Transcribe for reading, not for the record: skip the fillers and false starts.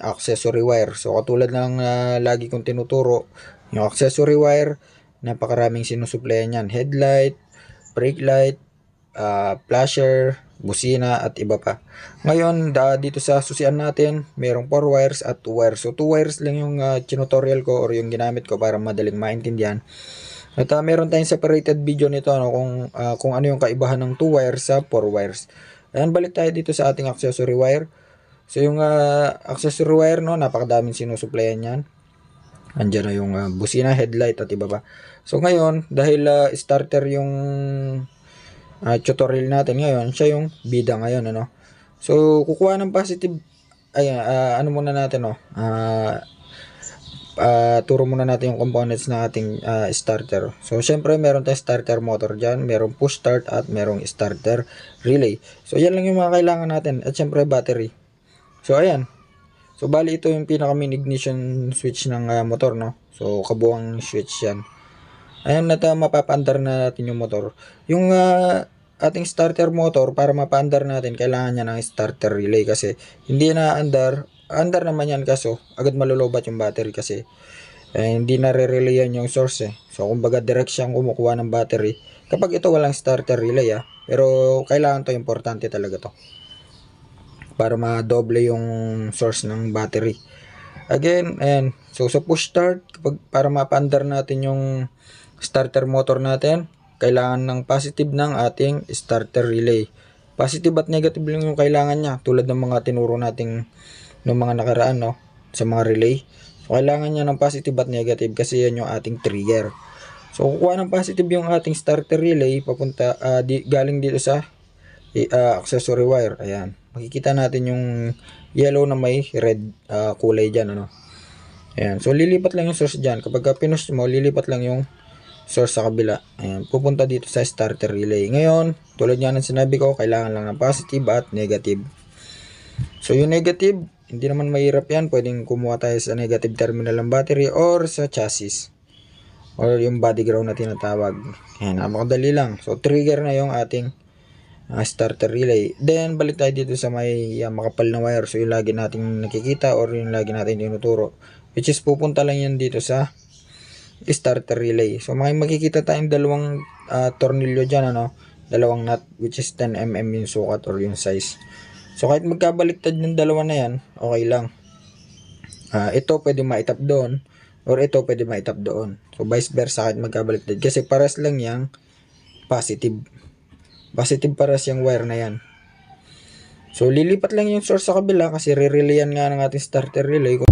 accessory wire. So katulad ng lagi kong tinuturo, yung accessory wire, napakaraming sinusuplayan yan. Headlight, brake light, flasher, busina at iba pa. Ngayon, dito sa susian natin, merong 4 wires at 2 wires. So 2 wires lang yung tutorial ko or yung ginamit ko para madaling maintindihan. At meron tayong separated video nito kung ano yung kaibahan ng 2 wires sa 4 wires. Ayan, balik tayo dito sa ating accessory wire. So yung accessory wire, no, napakadaming sinusuplayan yan. Andiyan na yung busina, headlight at iba pa. So ngayon, dahil starter yung tutorial natin ngayon, siya yung bida ngayon, ano. So kukuha ng positive, ayan, ano muna natin, no. Turo muna natin yung components ng ating starter. So syempre meron tayong starter motor dyan, merong push start at merong starter relay. So yan lang yung mga kailangan natin at syempre battery. So ayan. So bali ito yung pinaka main ignition switch ng motor, no. So kabuang switch yan. Ayan, mapapaandar na natin yung motor. Yung ating starter motor, para mapaandar natin, kailangan niya ng starter relay kasi hindi na andar naman yan, kaso agad malulobat yung battery kasi hindi na re-relayan yung source eh. So kumbaga direct siyang kumukuha ng battery kapag ito walang starter relay pero kailangan to, importante talaga to para madoble yung source ng battery. Again, ayan. So sa push start, para mapaandar natin yung starter motor natin, kailangan ng positive ng ating starter relay. Positive at negative lang yung kailangan niya, tulad ng mga tinuro nating ng mga nakaraan, no, sa mga relay. So kailangan niya ng positive at negative kasi yan yung ating trigger. So kukuha ng positive yung ating starter relay papunta galing dito sa accessory wire. Ayan. Makikita natin yung yellow na may red kulay dyan, ano. Ayan. So lilipat lang yung source dyan. Kapag pinush mo, lilipat lang yung source sa kabila. Ayan. Pupunta dito sa starter relay. Ngayon, tulad nga ng sinabi ko, kailangan lang ng positive at negative. So yung negative, hindi naman mahirap yan. Pwedeng kumuha tayo sa negative terminal ng battery or sa chassis or yung body ground na tinatawag. Ayan, napakadali lang. So trigger na yung ating starter relay. Then balik tayo dito sa may makapal na wire. So yung lagi nating nakikita or yung lagi natin tinuturo, which is pupunta lang yan dito sa starter relay. So makikita tayong dalawang tornilyo dyan, ano, dalawang nut, which is 10mm yung sukat or yung size. So kahit magkabaliktad ng dalawa na yan, okay lang. Ito pwede maitap doon or ito pwede maitap doon. So vice versa kahit magkabaliktad, kasi pares lang yang positive. Positive pares yung wire na yan. So lilipat lang yung source sa kabila kasi re-relayan nga ng ating starter relay.